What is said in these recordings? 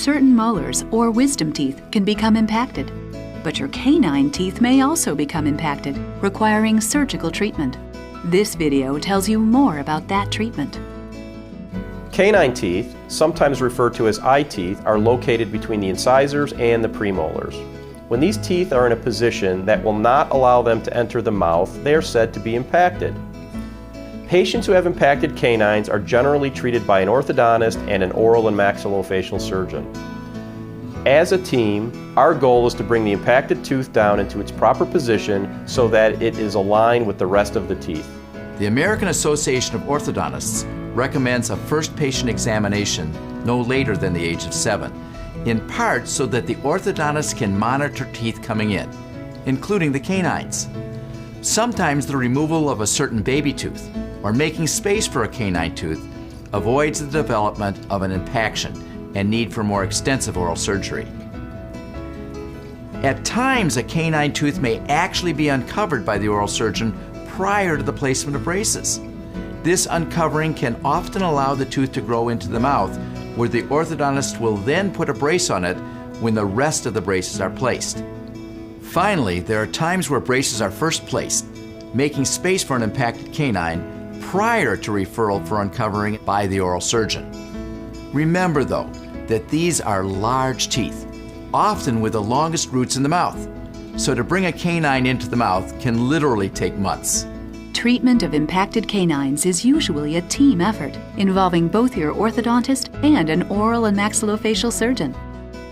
certain molars or wisdom teeth can become impacted, but your canine teeth may also become impacted, requiring surgical treatment. This video tells you more about that treatment. Canine teeth, sometimes referred to as eye teeth, are located between the incisors and the premolars. When these teeth are in a position that will not allow them to enter the mouth, they are said to be impacted. Patients who have impacted canines are generally treated by an orthodontist and an oral and maxillofacial surgeon. As a team, our goal is to bring the impacted tooth down into its proper position so that it is aligned with the rest of the teeth. The American Association of Orthodontists recommends a first patient examination no later than the age of 7, in part so that the orthodontist can monitor teeth coming in, including the canines. Sometimes the removal of a certain baby tooth or making space for a canine tooth avoids the development of an impaction and need for more extensive oral surgery. At times, a canine tooth may actually be uncovered by the oral surgeon prior to the placement of braces. This uncovering can often allow the tooth to grow into the mouth, where the orthodontist will then put a brace on it when the rest of the braces are placed. Finally, there are times where braces are first placed, making space for an impacted canine prior to referral for uncovering by the oral surgeon. Remember, though, that these are large teeth, often with the longest roots in the mouth, so to bring a canine into the mouth can literally take months. Treatment of impacted canines is usually a team effort involving both your orthodontist and an oral and maxillofacial surgeon.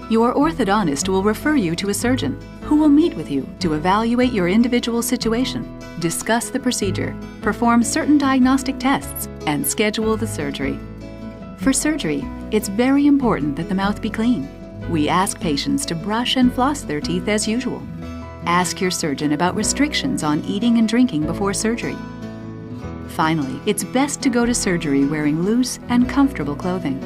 Your orthodontist will refer you to a surgeon who will meet with you to evaluate your individual situation, discuss the procedure, perform certain diagnostic tests, and schedule the surgery. For surgery, it's very important that the mouth be clean. We ask patients to brush and floss their teeth as usual. Ask your surgeon about restrictions on eating and drinking before surgery. Finally, it's best to go to surgery wearing loose and comfortable clothing.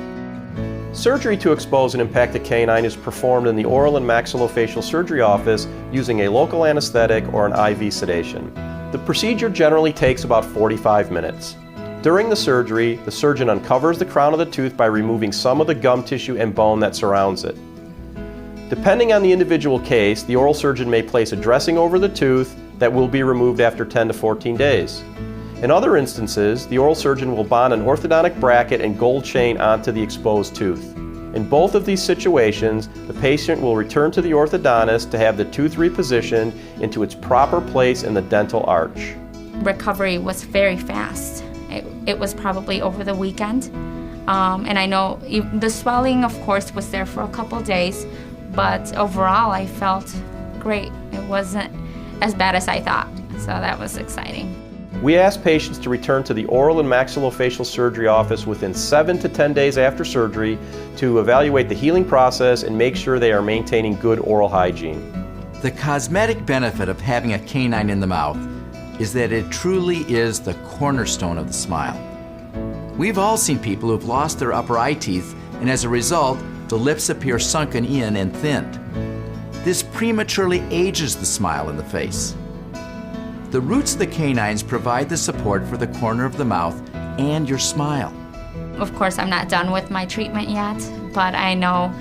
Surgery to expose an impacted canine is performed in the oral and maxillofacial surgery office using a local anesthetic or an IV sedation. The procedure generally takes about 45 minutes. During the surgery, the surgeon uncovers the crown of the tooth by removing some of the gum tissue and bone that surrounds it. Depending on the individual case, the oral surgeon may place a dressing over the tooth that will be removed after 10 to 14 days. In other instances, the oral surgeon will bond an orthodontic bracket and gold chain onto the exposed tooth. In both of these situations, the patient will return to the orthodontist to have the tooth repositioned into its proper place in the dental arch. Recovery was very fast. It was probably over the weekend. And I know the swelling, of course, was there for a couple days, but overall I felt great. It wasn't as bad as I thought, so that was exciting. We ask patients to return to the oral and maxillofacial surgery office within 7 to 10 days after surgery to evaluate the healing process and make sure they are maintaining good oral hygiene. The cosmetic benefit of having a canine in the mouth is that it truly is the cornerstone of the smile. We've all seen people who've lost their upper eye teeth, and as a result, the lips appear sunken in and thinned. This prematurely ages the smile in the face. The roots of the canines provide the support for the corner of the mouth and your smile. Of course, I'm not done with my treatment yet, but I know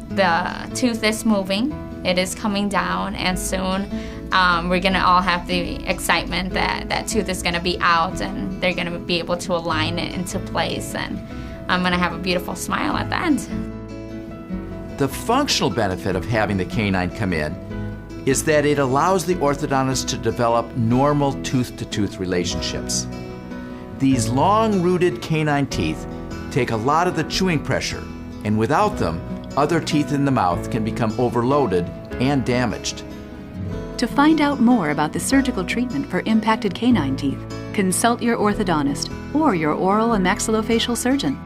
the tooth is moving. It is coming down, and soon we're going to all have the excitement that that tooth is going to be out and they're going to be able to align it into place, and I'm going to have a beautiful smile at the end. The functional benefit of having the canine come in is that it allows the orthodontist to develop normal tooth-to-tooth relationships. These long-rooted canine teeth take a lot of the chewing pressure, and without them, other teeth in the mouth can become overloaded and damaged. To find out more about the surgical treatment for impacted canine teeth, consult your orthodontist or your oral and maxillofacial surgeon.